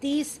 30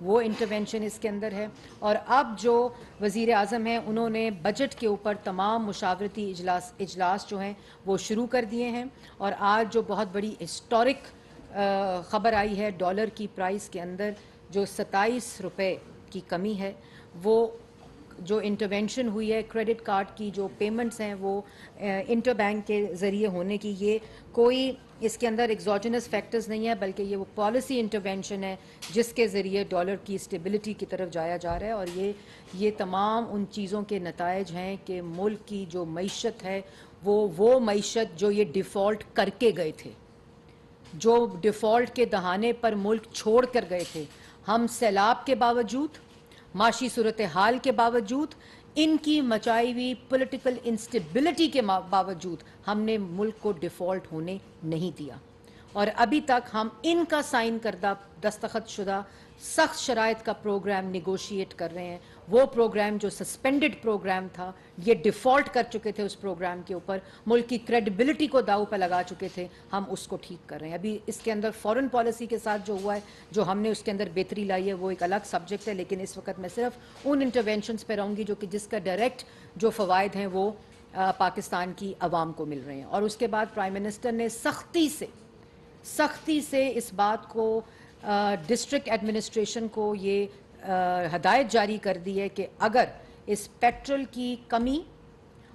وہ انٹرونشن اس کے اندر ہے. اور اب جو وزیر اعظم ہیں انہوں نے بجٹ کے اوپر تمام مشاورتی اجلاس جو ہیں وہ شروع کر دیے ہیں. اور آج جو بہت بڑی ہسٹورک خبر آئی ہے ڈالر کی پرائس کے اندر جو 27 روپے کی کمی ہے، وہ جو انٹرونشن ہوئی ہے کریڈٹ کارڈ کی جو پیمنٹس ہیں وہ انٹر بینک کے ذریعے ہونے کی، یہ کوئی اس کے اندر ایگزوجنس فیکٹرز نہیں ہے بلکہ یہ وہ پالیسی انٹرونشن ہے جس کے ذریعے ڈالر کی اسٹیبلٹی کی طرف جایا جا رہا ہے. اور یہ تمام ان چیزوں کے نتائج ہیں کہ ملک کی جو معیشت ہے وہ معیشت جو یہ ڈیفالٹ کر کے گئے تھے، جو ڈیفالٹ کے دہانے پر ملک چھوڑ کر گئے تھے، ہم سیلاب کے باوجود، معاشی صورتحال کے باوجود، ان کی مچائی ہوئی پولیٹیکل انسٹیبلٹی کے باوجود ہم نے ملک کو ڈیفالٹ ہونے نہیں دیا. اور ابھی تک ہم ان کا سائن کردہ دستخط شدہ سخت شرائط کا پروگرام نیگوشیٹ کر رہے ہیں. وہ پروگرام جو سسپینڈڈ پروگرام تھا، یہ ڈیفالٹ کر چکے تھے اس پروگرام کے اوپر، ملک کی کریڈیبلٹی کو داؤ پہ لگا چکے تھے، ہم اس کو ٹھیک کر رہے ہیں. ابھی اس کے اندر فورن پالیسی کے ساتھ جو ہوا ہے، جو ہم نے اس کے اندر بہتری لائی ہے، وہ ایک الگ سبجیکٹ ہے. لیکن اس وقت میں صرف ان انٹرونشنز پہ رہوں گی جو کہ جس کا ڈائریکٹ جو فوائد ہیں وہ پاکستان کی عوام کو مل رہے ہیں. اور اس کے بعد پرائم منسٹر نے سختی سے اس بات کو ڈسٹرکٹ ایڈمنسٹریشن کو یہ ہدایت جاری کر دی ہے کہ اگر اس پیٹرول کی کمی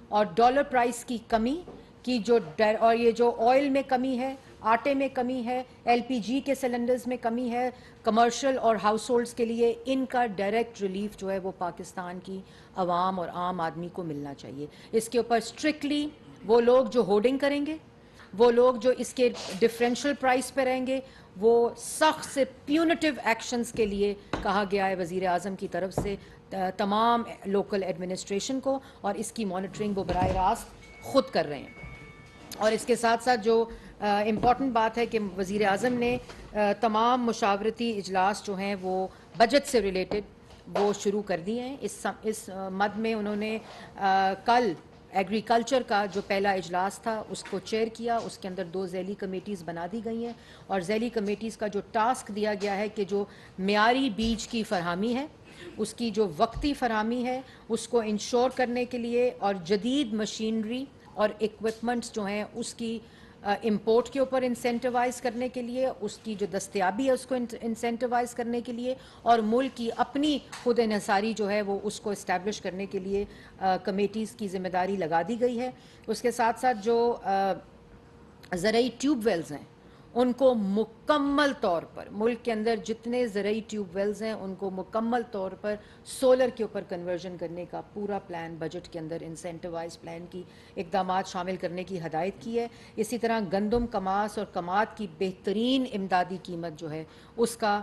اور ڈالر پرائس کی کمی کی اور یہ جو آئل میں کمی ہے، آٹے میں کمی ہے، ایل پی جی کے سلنڈرز میں کمی ہے، کمرشل اور ہاؤس ہولڈز کے لیے ان کا ڈائریکٹ ریلیف جو ہے وہ پاکستان کی عوام اور عام آدمی کو ملنا چاہیے. اس کے اوپر اسٹرکٹلی وہ لوگ جو ہورڈنگ کریں گے، وہ لوگ جو اس کے ڈفرینشل پرائس پہ رہیں گے، وہ سخت سے پیونیٹیو ایکشنز کے لیے کہا گیا ہے وزیر اعظم کی طرف سے تمام لوکل ایڈمنسٹریشن کو، اور اس کی مانیٹرنگ وہ براہ راست خود کر رہے ہیں. اور اس کے ساتھ ساتھ جو امپورٹنٹ بات ہے کہ وزیر اعظم نے تمام مشاورتی اجلاس جو ہیں وہ بجٹ سے ریلیٹڈ وہ شروع کر دیے ہیں. اس مد میں انہوں نے کل ایگریکلچر کا جو پہلا اجلاس تھا اس کو چیئر کیا. اس کے اندر 2 ذیلی کمیٹیز بنا دی گئی ہیں، اور ذیلی کمیٹیز کا جو ٹاسک دیا گیا ہے کہ جو معیاری بیج کی فراہمی ہے، اس کی جو وقتی فراہمی ہے، اس کو انشور کرنے کے لیے، اور جدید مشینری اور ایکوپمنٹس جو ہیں اس کی امپورٹ کے اوپر انسینٹیوائز کرنے کے لیے، اس کی جو دستیابی ہے اس کو انسینٹیوائز کرنے کے لیے، اور ملک کی اپنی خود انحصاری جو ہے وہ اس کو اسٹیبلش کرنے کے لیے کمیٹیز کی ذمہ داری لگا دی گئی ہے. اس کے ساتھ ساتھ جو زرعی ٹیوب ویلز ہیں ان کو مکمل طور پر، ملک کے اندر جتنے زرعی ٹیوب ویلز ہیں ان کو مکمل طور پر سولر کے اوپر کنورژن کرنے کا پورا پلان بجٹ کے اندر انسینٹیوائز پلان کی اقدامات شامل کرنے کی ہدایت کی ہے. اسی طرح گندم، کماس اور کماد کی بہترین امدادی قیمت جو ہے اس کا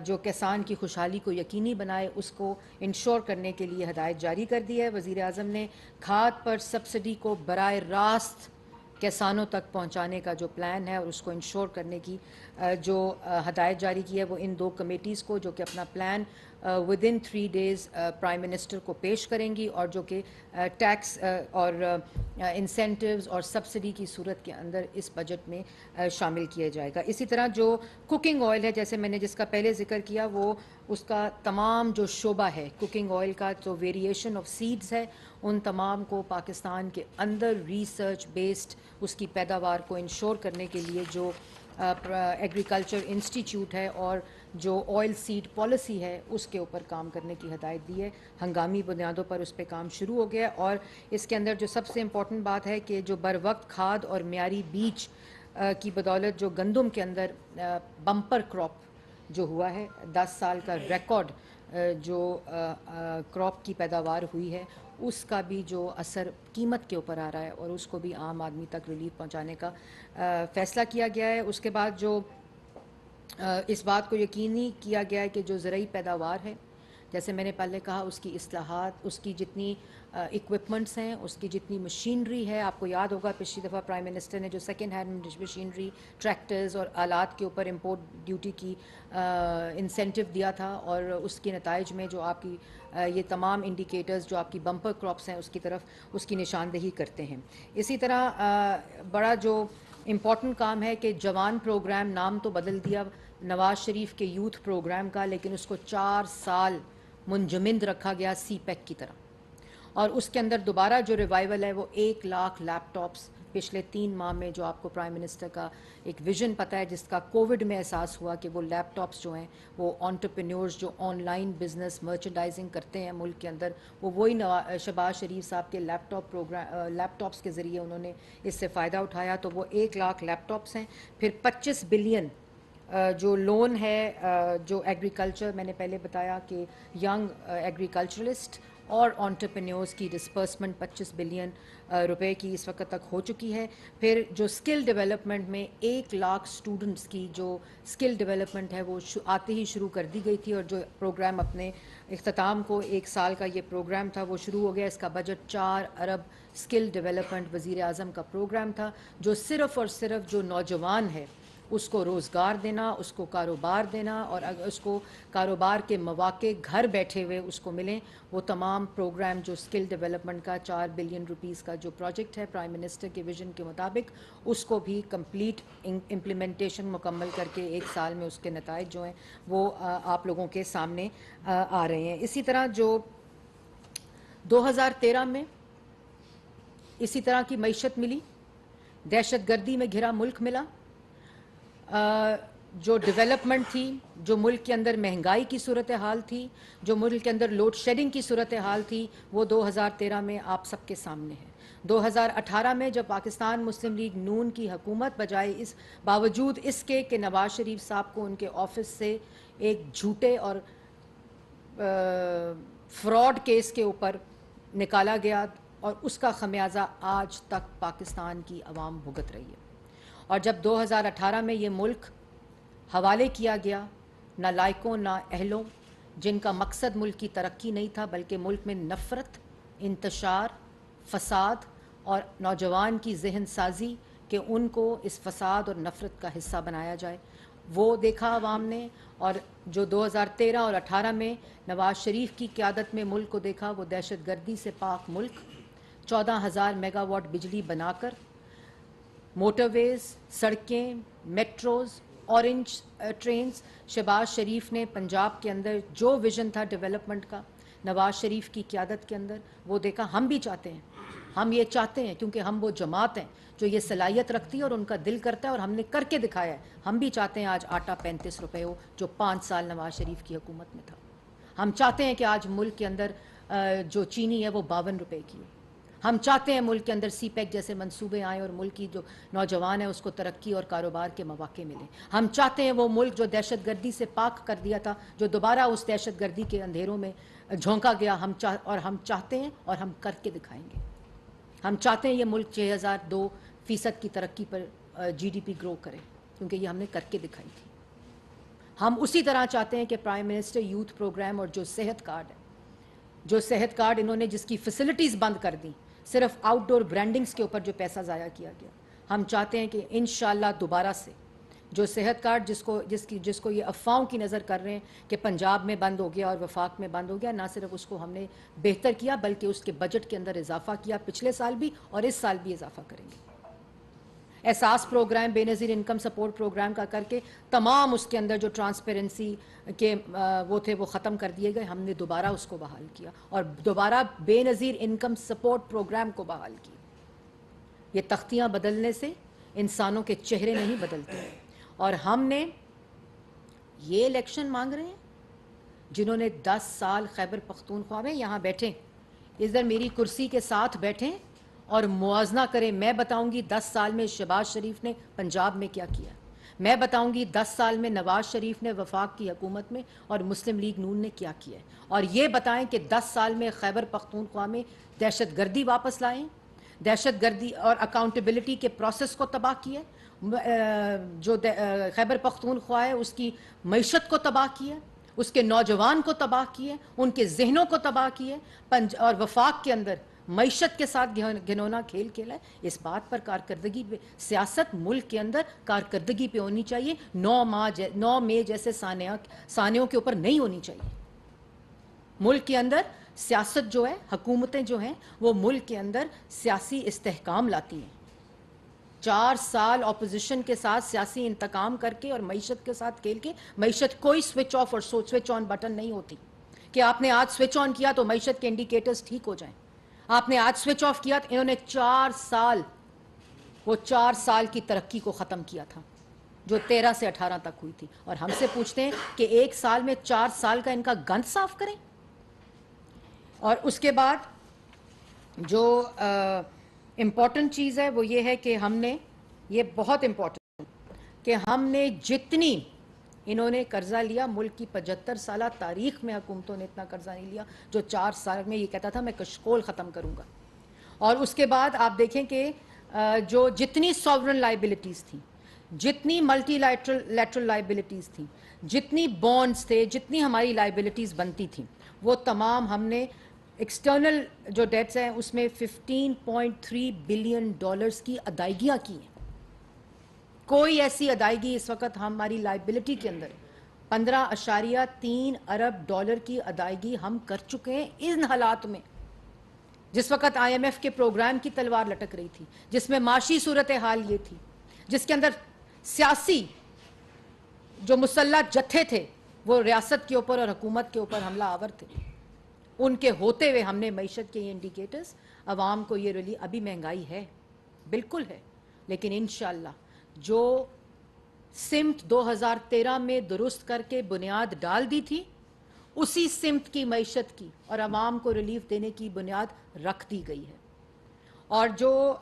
جو کسان کی خوشحالی کو یقینی بنائے اس کو انشور کرنے کے لیے ہدایت جاری کر دی ہے. وزیر اعظم نے کھاد پر سبسڈی کو براہ راست کسانوں تک پہنچانے کا جو پلان ہے اور اس کو انشور کرنے کی جو ہدایت جاری کی ہے وہ ان 2 کمیٹیز کو، جو کہ اپنا پلان ودن 3 days پرائم منسٹر کو پیش کریں گی، اور جو کہ ٹیکس اور انسینٹیوز اور سبسڈی کی صورت کے اندر اس بجٹ میں شامل کیا جائے گا. اسی طرح جو کوکنگ آئل ہے، جیسے میں نے جس کا پہلے ذکر کیا، وہ اس کا تمام جو شعبہ ہے کوکنگ آئل کا، جو ویریشن آف سیڈز ہے، ان تمام کو پاکستان کے اندر ریسرچ بیسڈ اس کی پیداوار کو انشور کرنے کے لیے جو ایگریکلچر انسٹیٹیوٹ ہے اور جو آئل سیڈ پالیسی ہے اس کے اوپر کام کرنے کی ہدایت دی ہے. ہنگامی بنیادوں پر اس پہ کام شروع ہو گیا ہے. اور اس کے اندر جو سب سے امپورٹنٹ بات ہے کہ جو بر وقت کھاد اور معیاری بیج کی بدولت جو گندم کے اندر بمپر کراپ جو ہوا ہے، 10 سال کا ریکارڈ جو کراپ کی پیداوار ہوئی ہے، اس کا بھی جو اثر قیمت کے اوپر آ رہا ہے اور اس کو بھی عام آدمی تک ریلیف پہنچانے کا فیصلہ کیا گیا ہے. اس کے بعد جو اس بات کو یقینی کیا گیا ہے کہ جو زرعی پیداوار ہے، جیسے میں نے پہلے کہا، اس کی اصلاحات، اس کی جتنی ایکوپمنٹس ہیں، اس کی جتنی مشینری ہے. آپ کو یاد ہوگا پچھلی دفعہ پرائم منسٹر نے جو سیکنڈ ہینڈ مشینری، ٹریکٹرز اور آلات کے اوپر امپورٹ ڈیوٹی کی انسینٹیو دیا تھا، اور اس کے نتائج میں جو آپ کی یہ تمام انڈیکیٹرز جو آپ کی بمپر کراپس ہیں اس کی طرف اس کی نشاندہی کرتے ہیں. اسی طرح بڑا جو امپورٹنٹ کام ہے کہ جوان پروگرام نام تو بدل دیا نواز شریف کے یوتھ پروگرام کا، لیکن اس کو 4 سال منجمد رکھا گیا سی پیک کی طرح، اور اس کے اندر دوبارہ جو ریوائول ہے وہ 1 لاکھ لیپ ٹاپس پچھلے 3 ماہ میں، جو آپ کو پرائم منسٹر کا ایک ویژن پتہ ہے جس کا کووڈ میں احساس ہوا کہ وہ لیپ ٹاپس جو ہیں وہ انٹرپرینیورز جو آن لائن بزنس مرچنڈائزنگ کرتے ہیں ملک کے اندر، وہ وہی شہباز شریف صاحب کے لیپ ٹاپس کے ذریعے انہوں نے اس سے فائدہ اٹھایا، تو وہ 1 لاکھ لیپ ٹاپس ہیں۔ پھر 25 بلین جو لون ہے جو ایگریکلچر، میں نے پہلے بتایا کہ ینگ ایگریکلچرلسٹ اور انٹرپرینیورز کی ڈسپرسمنٹ 25 بلین روپے کی اس وقت تک ہو چکی ہے۔ پھر جو اسکل ڈیولپمنٹ میں 1 لاکھ اسٹوڈنٹس کی جو اسکل ڈیولپمنٹ ہے وہ آتے ہی شروع کر دی گئی تھی، اور جو پروگرام اپنے اختتام کو 1 سال کا یہ پروگرام تھا وہ شروع ہو گیا۔ اس کا بجٹ 4 ارب اسکل ڈیولپمنٹ وزیر اعظم کا پروگرام تھا، جو صرف اور صرف جو نوجوان ہے اس کو روزگار دینا، اس کو کاروبار دینا، اور اگر اس کو کاروبار کے مواقع گھر بیٹھے ہوئے اس کو ملیں، وہ تمام پروگرام جو اسکل ڈیولپمنٹ کا 4 بلین روپیز کا جو پروجیکٹ ہے پرائم منسٹر کے ویژن کے مطابق، اس کو بھی کمپلیٹ امپلیمنٹیشن مکمل کر کے 1 سال میں اس کے نتائج جو ہیں وہ آپ لوگوں کے سامنے آ رہے ہیں۔ اسی طرح جو 2013 میں اسی طرح کی معیشت ملی، دہشت گردی میں گھرا ملک ملا، جو ڈیولپمنٹ تھی، جو ملک کے اندر مہنگائی کی صورتحال تھی، جو ملک کے اندر لوڈ شیڈنگ کی صورتحال تھی، وہ 2013 میں آپ سب کے سامنے ہے۔ 2018 میں جب پاکستان مسلم لیگ نون کی حکومت بجائے اس باوجود اس کے کہ نواز شریف صاحب کو ان کے آفس سے ایک جھوٹے اور فراڈ کیس کے اوپر نکالا گیا، اور اس کا خمیازہ آج تک پاکستان کی عوام بھگت رہی ہے۔ اور جب 2018 میں یہ ملک حوالے کیا گیا نالائقوں نااہلوں جن کا مقصد ملک کی ترقی نہیں تھا بلکہ ملک میں نفرت، انتشار، فساد اور نوجوان کی ذہن سازی کہ ان کو اس فساد اور نفرت کا حصہ بنایا جائے، وہ دیکھا عوام نے۔ اور جو 2013 اور 18 میں نواز شریف کی قیادت میں ملک کو دیکھا، وہ دہشت گردی سے پاک ملک 14,000 میگا واٹ بجلی بنا کر موٹر ویز، سڑکیں، میٹروز، اورنج ٹرینز، شہباز شریف نے پنجاب کے اندر جو ویژن تھا ڈیولپمنٹ کا نواز شریف کی قیادت کے اندر، وہ دیکھا۔ ہم بھی چاہتے ہیں، ہم یہ چاہتے ہیں کیونکہ ہم وہ جماعت ہیں جو یہ صلاحیت رکھتی ہے اور ان کا دل کرتا ہے، اور ہم نے کر کے دکھایا ہے۔ ہم بھی چاہتے ہیں آج آٹا 35 روپے ہو جو 5 سال نواز شریف کی حکومت میں تھا۔ ہم چاہتے ہیں کہ آج ملک کے اندر جو چینی ہے وہ 52 روپے کی ہو۔ ہم چاہتے ہیں ملک کے اندر سی پیک جیسے منصوبے آئیں اور ملک کی جو نوجوان ہے اس کو ترقی اور کاروبار کے مواقع ملیں۔ ہم چاہتے ہیں وہ ملک جو دہشت گردی سے پاک کر دیا تھا، جو دوبارہ اس دہشت گردی کے اندھیروں میں جھونکا گیا، ہم چاہتے ہیں اور ہم کر کے دکھائیں گے۔ ہم چاہتے ہیں یہ ملک 6,002% کی ترقی پر جی ڈی پی گرو کرے، کیونکہ یہ ہم نے کر کے دکھائی تھی۔ ہم اسی طرح چاہتے ہیں کہ پرائم منسٹر یوتھ پروگرام اور جو صحت کارڈ ہے، جو صحت کارڈ انہوں نے جس کی فیسلٹیز بند کر دیں، صرف آؤٹ ڈور برانڈنگز کے اوپر جو پیسہ ضائع کیا گیا، ہم چاہتے ہیں کہ انشاءاللہ دوبارہ سے جو صحت کارڈ جس کو یہ افواہوں کی نظر کر رہے ہیں کہ پنجاب میں بند ہو گیا اور وفاق میں بند ہو گیا، نہ صرف اس کو ہم نے بہتر کیا بلکہ اس کے بجٹ کے اندر اضافہ کیا، پچھلے سال بھی اور اس سال بھی اضافہ کریں گے۔ احساس پروگرام، بے نظیر انکم سپورٹ پروگرام کا کر کے تمام اس کے اندر جو ٹرانسپیرنسی کے وہ تھے وہ ختم کر دیے گئے، ہم نے دوبارہ اس کو بحال کیا اور دوبارہ بے نظیر انکم سپورٹ پروگرام کو بحال کیا۔ یہ تختیاں بدلنے سے انسانوں کے چہرے نہیں بدلتے، اور ہم نے یہ الیکشن مانگ رہے ہیں جنہوں نے 10 سال خیبر پختونخوا میں یہاں بیٹھیں، ادھر میری کرسی کے ساتھ بیٹھیں اور موازنہ کریں۔ میں بتاؤں گی 10 سال میں شہباز شریف نے پنجاب میں کیا کیا، میں بتاؤں گی 10 سال میں نواز شریف نے وفاق کی حکومت میں اور مسلم لیگ نون نے کیا کیا ہے، اور یہ بتائیں کہ 10 سال میں خیبر پختونخوا میں دہشت گردی واپس لائیں، دہشت گردی اور اکاؤنٹیبلٹی کے پروسیس کو تباہ کیے، جو خیبر پختونخوا ہے اس کی معیشت کو تباہ کیا، اس کے نوجوان کو تباہ کیے، ان کے ذہنوں کو تباہ کیے، اور وفاق کے اندر معیشت کے ساتھ گھنونا کھیل کھیلا ہے۔ اس بات پر کارکردگی پہ سیاست ملک کے اندر کارکردگی پہ ہونی چاہیے، 9 مئی جیسے سانحوں کے اوپر نہیں ہونی چاہیے۔ ملک کے اندر سیاست جو ہے، حکومتیں جو ہیں وہ ملک کے اندر سیاسی استحکام لاتی ہیں، 4 سال اپوزیشن کے ساتھ سیاسی انتقام کر کے اور معیشت کے ساتھ کھیل کے. معیشت کوئی سوئچ آف اور سوئچ آن بٹن نہیں ہوتی کہ آپ نے آج سوئچ آن کیا تو معیشت کے انڈیکیٹرز ٹھیک ہو جائیں. آپ نے آج سوئچ آف کیا تو انہوں نے 4 سال کی ترقی کو ختم کیا تھا جو 13 سے 18 تک ہوئی تھی. اور ہم سے پوچھتے ہیں کہ 1 سال میں 4 سال کا ان کا گند صاف کریں. اور اس کے بعد جو امپورٹنٹ چیز ہے وہ یہ ہے کہ ہم نے, یہ بہت امپورٹنٹ, کہ ہم نے جتنی انہوں نے قرضہ لیا, ملک کی 75 سالہ تاریخ میں حکومتوں نے اتنا قرضہ نہیں لیا جو 4 سال میں یہ کہتا تھا میں کشکول ختم کروں گا. اور اس کے بعد آپ دیکھیں کہ جو جتنی سوورن لائبلٹیز تھیں, جتنی ملٹی لیٹرل لائبلٹیز تھیں, جتنی بانڈز تھے, جتنی ہماری لائبلٹیز بنتی تھیں, وہ تمام ہم نے ایکسٹرنل جو ڈیٹس ہیں اس میں $15.3 بلین کی ادائیگیاں کی ہیں. کوئی ایسی ادائیگی اس وقت ہماری لائبلٹی کے اندر 15.3 ارب ڈالر کی ادائیگی ہم کر چکے ہیں ان حالات میں جس وقت آئی ایم ایف کے پروگرام کی تلوار لٹک رہی تھی, جس میں معاشی صورتحال یہ تھی, جس کے اندر سیاسی جو مسلح جتھے تھے وہ ریاست کے اوپر اور حکومت کے اوپر حملہ آور تھے. ان کے ہوتے ہوئے ہم نے معیشت کے یہ انڈیکیٹرز عوام کو یہ ریلی, ابھی مہنگائی ہے بالکل ہے, لیکن انشاءاللہ جو سمت 2013 میں درست کر کے بنیاد ڈال دی تھی اسی سمت کی معیشت کی اور عوام کو ریلیف دینے کی بنیاد رکھ دی گئی ہے. اور جو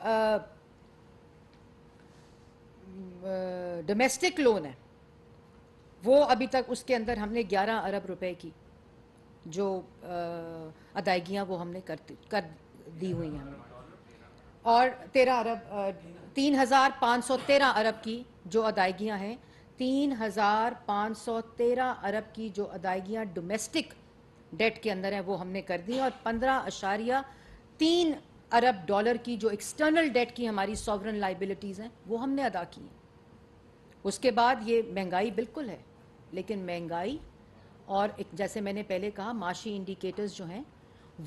ڈومیسٹک لون ہے وہ ابھی تک اس کے اندر ہم نے 11 ارب روپے کی جو ادائیگیاں وہ ہم نے کر دی ہوئی ہیں, اور 3,513 ارب کی جو ادائیگیاں ہیں, 3,513 ارب کی جو ادائیگیاں ڈومیسٹک ڈیٹ کے اندر ہیں وہ ہم نے کر دی, اور 15.3 ارب ڈالر کی جو ایکسٹرنل ڈیٹ کی ہماری سوورن لائبلٹیز ہیں وہ ہم نے ادا کی ہیں. اس کے بعد یہ مہنگائی بالکل ہے, لیکن مہنگائی اور جیسے میں نے پہلے کہا معاشی انڈیکیٹرز جو ہیں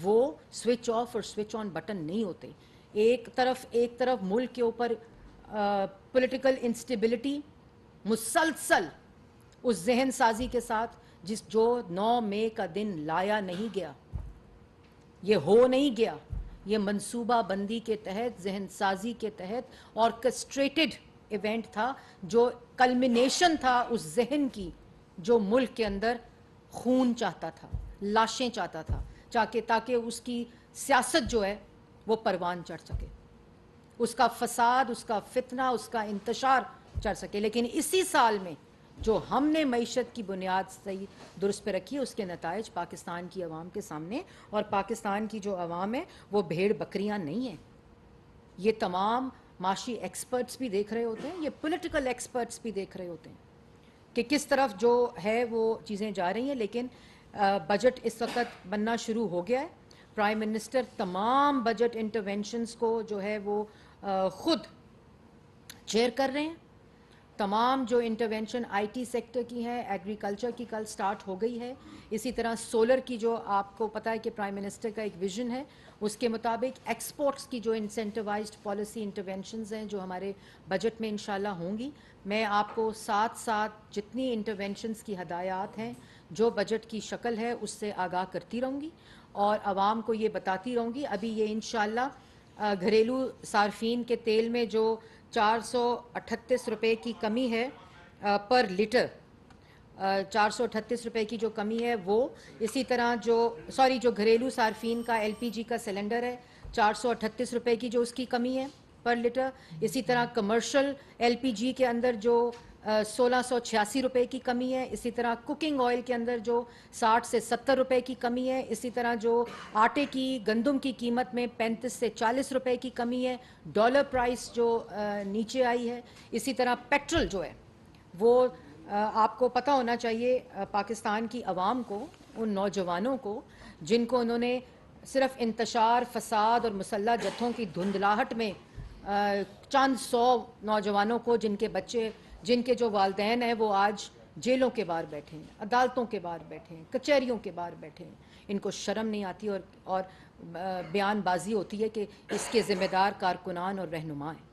وہ سوئچ آف اور سوئچ آن بٹن نہیں ہوتے. ایک طرف ملک کے اوپر پولیٹیکل انسٹیبلٹی مسلسل اس ذہن سازی کے ساتھ جو 9 مئی کا دن لایا نہیں گیا, یہ ہو نہیں گیا, یہ منصوبہ بندی کے تحت, ذہن سازی کے تحت آرکسٹریٹڈ ایونٹ تھا جو کلمنیشن تھا اس ذہن کی جو ملک کے اندر خون چاہتا تھا, لاشیں چاہتا تھا, تاکہ اس کی سیاست جو ہے وہ پروان چڑھ سکے, اس کا فساد, اس کا فتنہ, اس کا انتشار چڑھ سکے. لیکن اسی سال میں جو ہم نے معیشت کی بنیاد صحیح درست پہ رکھی اس کے نتائج پاکستان کی عوام کے سامنے, اور پاکستان کی جو عوام ہے وہ بھیڑ بکریاں نہیں ہیں. یہ تمام معاشی ایکسپرٹس بھی دیکھ رہے ہوتے ہیں, یہ پولیٹیکل ایکسپرٹس بھی دیکھ رہے ہوتے ہیں کہ کس طرف جو ہے وہ چیزیں جا رہی ہیں. لیکن بجٹ اس وقت بننا شروع ہو گیا ہے. پرائم منسٹر تمام بجٹ انٹرونشنز کو جو ہے وہ خود چیئر کر رہے ہیں. تمام جو انٹرونشن آئی ٹی سیکٹر کی ہیں, ایگریکلچر کی کل سٹارٹ ہو گئی ہے. اسی طرح سولر کی جو آپ کو پتہ ہے کہ پرائم منسٹر کا ایک ویژن ہے, اس کے مطابق ایکسپورٹس کی جو انسینٹیوائزڈ پالیسی انٹرونشنز ہیں جو ہمارے بجٹ میں انشاءاللہ ہوں گی. میں آپ کو ساتھ ساتھ جتنی انٹرونشنز کی ہدایات ہیں جو بجٹ کی شکل ہے اس سے آگاہ کرتی رہوں گی اور عوام کو یہ بتاتی رہوں گی. ابھی یہ انشاءاللہ گھریلو صارفین کے تیل میں جو 438 روپے کی کمی ہے پر لیٹر, 438 روپے کی جو کمی ہے وہ, اسی طرح جو گھریلو صارفین کا ایل پی جی کا سلنڈر ہے 438 روپے کی جو اس کی کمی ہے پر لیٹر. اسی طرح کمرشل ایل پی جی کے اندر جو 1686 روپے کی کمی ہے. اسی طرح کوکنگ آئل کے اندر جو 60 سے 70 روپے کی کمی ہے. اسی طرح جو آٹے کی, گندم کی قیمت میں 35 سے 40 روپے کی کمی ہے. ڈالر پرائس جو نیچے آئی ہے. اسی طرح پیٹرول جو ہے وہ آپ کو پتہ ہونا چاہیے پاکستان کی عوام کو, ان نوجوانوں کو جن کو انہوں نے صرف انتشار, فساد اور مسلح جتھوں کی دھندلاہٹ میں چند 100 نوجوانوں کو جن کے بچے, جن کے جو والدین ہیں وہ آج جیلوں کے باہر بیٹھے ہیں, عدالتوں کے باہر بیٹھے ہیں, کچہریوں کے باہر بیٹھے ہیں, ان کو شرم نہیں آتی اور بیان بازی ہوتی ہے کہ اس کے ذمہ دار کارکنان اور رہنما ہیں.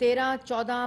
13, 14,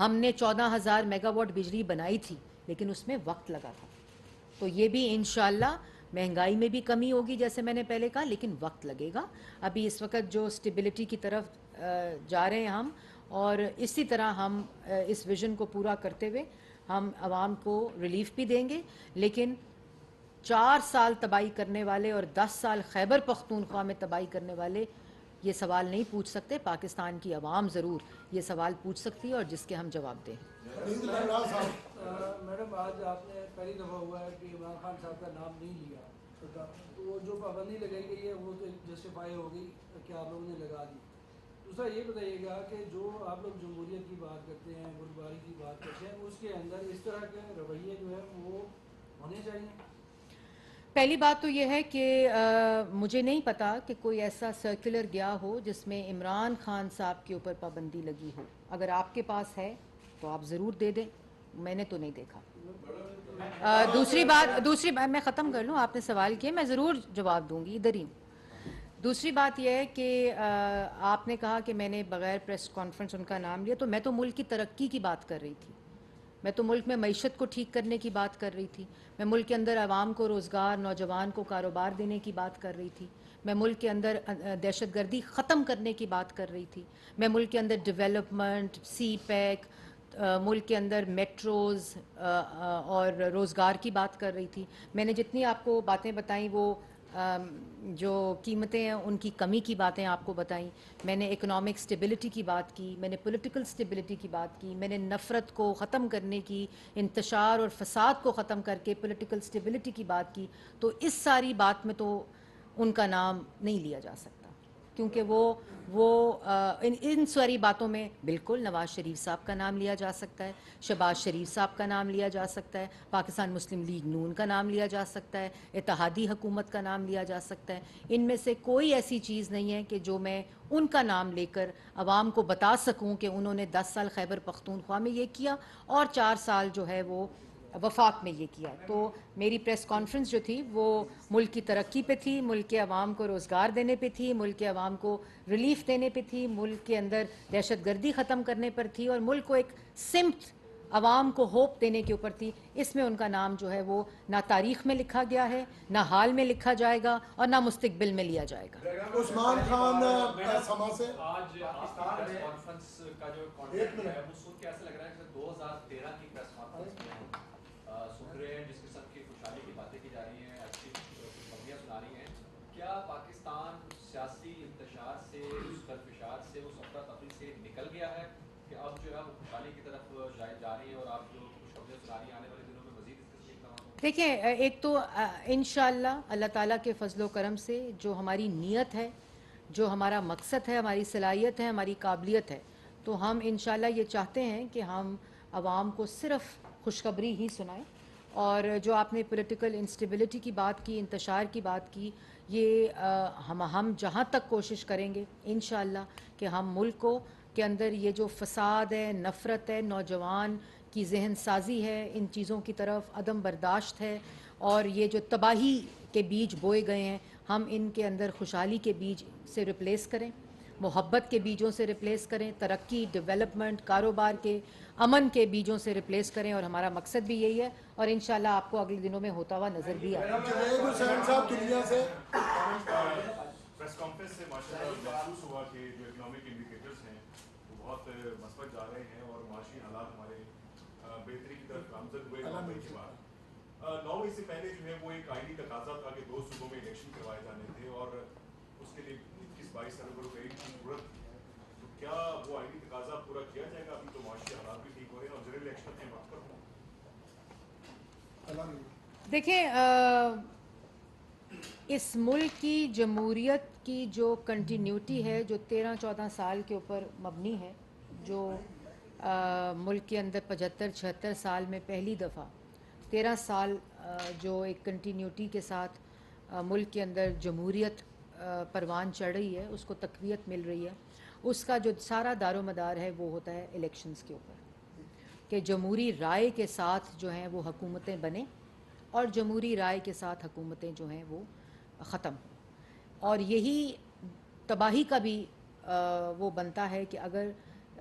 ہم نے 14,000 میگا واٹ بجلی بنائی تھی لیکن اس میں وقت لگا تھا. تو یہ بھی انشاءاللہ مہنگائی میں بھی کمی ہوگی جیسے میں نے پہلے کہا, لیکن وقت لگے گا. ابھی اس وقت جو اسٹیبلٹی کی طرف جا رہے ہیں ہم, اور اسی طرح ہم اس ویژن کو پورا کرتے ہوئے ہم عوام کو ریلیف بھی دیں گے. لیکن 4 سال تباہی کرنے والے اور 10 سال خیبر پختونخوا میں تباہی کرنے والے یہ سوال نہیں پوچھ سکتے. پاکستان کی عوام ضرور یہ سوال پوچھ سکتی ہے اور جس کے ہم جواب دیں. میڈم آج آپ نے پہلی دفعہ ہوا ہے کہ عمران خان صاحب کا نام نہیں لیا, تو وہ جو پابندی لگائی گئی ہے وہ تو جسٹیفائی ہوگی کہ آپ لوگوں نے لگا دی. دوسرا یہ بتائیے گا کہ جو آپ لوگ جمہوریت کی بات کرتے ہیں, ملک کی بات کرتے ہیں, اس کے اندر اس طرح کے رویے جو ہے وہ ہونے چاہیے. پہلی بات تو یہ ہے کہ مجھے نہیں پتا کہ کوئی ایسا سرکولر گیا ہو جس میں عمران خان صاحب کے اوپر پابندی لگی ہو. اگر آپ کے پاس ہے تو آپ ضرور دے دیں, میں نے تو نہیں دیکھا. دوسری بات میں ختم کر لوں, آپ نے سوال کیا, میں ضرور جواب دوں گی, ادھر ہی. دوسری بات یہ ہے کہ آپ نے کہا کہ میں نے بغیر پریس کانفرنس ان کا نام لیا, تو میں تو ملک کی ترقی کی بات کر رہی تھی. میں تو ملک میں معیشت کو ٹھیک کرنے کی بات کر رہی تھی. میں ملک کے اندر عوام کو روزگار, نوجوان کو کاروبار دینے کی بات کر رہی تھی. میں ملک کے اندر دہشت گردی ختم کرنے کی بات کر رہی تھی. میں ملک کے اندر ڈیولپمنٹ, سی پیک, ملک کے اندر میٹروز اور روزگار کی بات کر رہی تھی. میں نے جتنی آپ کو باتیں بتائیں وہ جو قیمتیں ہیں ان کی کمی کی باتیں آپ کو بتائیں. میں نے اکنامک سٹیبلٹی کی بات کی, میں نے پولیٹیکل سٹیبلٹی کی بات کی, میں نے نفرت کو ختم کرنے کی, انتشار اور فساد کو ختم کر کے پولیٹیکل سٹیبلٹی کی بات کی. تو اس ساری بات میں تو ان کا نام نہیں لیا جا سکتا, کیونکہ وہ ان ساری باتوں میں بالکل نواز شریف صاحب کا نام لیا جا سکتا ہے, شہباز شریف صاحب کا نام لیا جا سکتا ہے, پاکستان مسلم لیگ نون کا نام لیا جا سکتا ہے, اتحادی حکومت کا نام لیا جا سکتا ہے. ان میں سے کوئی ایسی چیز نہیں ہے کہ جو میں ان کا نام لے کر عوام کو بتا سکوں کہ انہوں نے 10 سال خیبر پختونخوا میں یہ کیا اور 4 سال جو ہے وہ وفاق میں یہ کیا. تو میری پریس کانفرنس جو تھی وہ ملک کی ترقی پہ تھی, ملک کے عوام کو روزگار دینے پہ تھی, ملک کے عوام کو ریلیف دینے پہ تھی, ملک کے اندر دہشت گردی ختم کرنے پر تھی, اور ملک کو ایک سمت, عوام کو ہوپ دینے کے اوپر تھی. اس میں ان کا نام جو ہے وہ نہ تاریخ میں لکھا گیا ہے, نہ حال میں لکھا جائے گا, اور نہ مستقبل میں لیا جائے گا. عثمان خان سما سے آج پریس کانفرنس کا جو کانٹیکٹ ہے وہ سن کے ایسا لگ رہا ہے کہ 2013 کی پریس کانفرنس میں ہم سن رہے ہیں, جس قسم کی خوشحالی کی باتیں کی جا رہی ہیں, اچھی خوشخبریاں سنا رہی ہیں. کیا پاکستان سیاسی انتشار سے, اس خلفشار سے, اس افراتفری سے نکل گیا ہے کہ اب جو ہے وہ خوشحالی کی طرف جا رہی ہے, اور آپ جو خوشخبریاں سنا رہی ہیں آنے والے دنوں میں مزید اس قسم کی اقدامات؟ دیکھیں, ایک تو انشاءاللہ اللہ تعالیٰ کے فضل و کرم سے جو ہماری نیت ہے, جو ہمارا مقصد ہے, ہماری صلاحیت ہے, ہماری قابلیت ہے, تو ہم انشاءاللہ یہ چاہتے ہیں کہ ہم عوام کو صرف خوشخبری ہی سنائیں. اور جو آپ نے پولیٹیکل انسٹیبلٹی کی بات کی, انتشار کی بات کی, یہ ہم جہاں تک کوشش کریں گے انشاءاللہ کہ ہم ملک کو کے اندر یہ جو فساد ہے, نفرت ہے, نوجوان کی ذہن سازی ہے, ان چیزوں کی طرف عدم برداشت ہے, اور یہ جو تباہی کے بیج بوئے گئے ہیں, ہم ان کے اندر خوشحالی کے بیج سے ریپلیس کریں, محبت کے بیجوں سے ریپلیس کریں, ترقی, ڈیولپمنٹ, کاروبار کے, امن کے بیجوں سے ریپلیس کریں. اور ہمارا مقصد بھی یہی ہے, اور انشاءاللہ آپ کو اگلے دنوں میں ہوتا ہوا نظر بھی آئے. جنید حسین صاحب دنیا سے پریس کانفرنس سے ماشاءاللہ محسوس ہوا کہ جو اکنامک انڈیکیٹرز ہیں وہ بہت مثبت جا رہے ہیں, اور معاشی حالات ہمارے بہتری کی طرف گامزن ہوئے. 9 مئی کے بعد 9 مئی سے پہلے جو ہے وہ ایک آئینی تقاضا تھا کہ 2 صوبوں میں الیکشن کروائے جانے تھے, اور اس کے لیے 21-22 ارب روپے کی ضرورت تھی. تو کیا وہ آئینی تقاضا پورا کیا جائے گا؟ ابھی تو معاشی حالات بھی ٹھیک ہو رہے ہیں اور جنرل الیکشن کے وقت پر ہوں. دیکھیں, اس ملک کی جمہوریت کی جو کنٹینیوٹی ہے, جو 13-14 سال کے اوپر مبنی ہے, جو ملک کے اندر 75-76 سال میں پہلی دفعہ 13 سال جو ایک کنٹینیوٹی کے ساتھ ملک کے اندر جمہوریت پروان چڑھ رہی ہے, اس کو تقویت مل رہی ہے, اس کا جو سارا دار و مدار ہے وہ ہوتا ہے الیکشنز کے اوپر, کہ جمہوری رائے کے ساتھ جو ہیں وہ حکومتیں بنیں, اور جمہوری رائے کے ساتھ حکومتیں جو ہیں وہ ختم ہوں. اور یہی تباہی کا بھی وہ بنتا ہے کہ اگر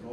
9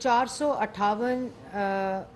458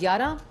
11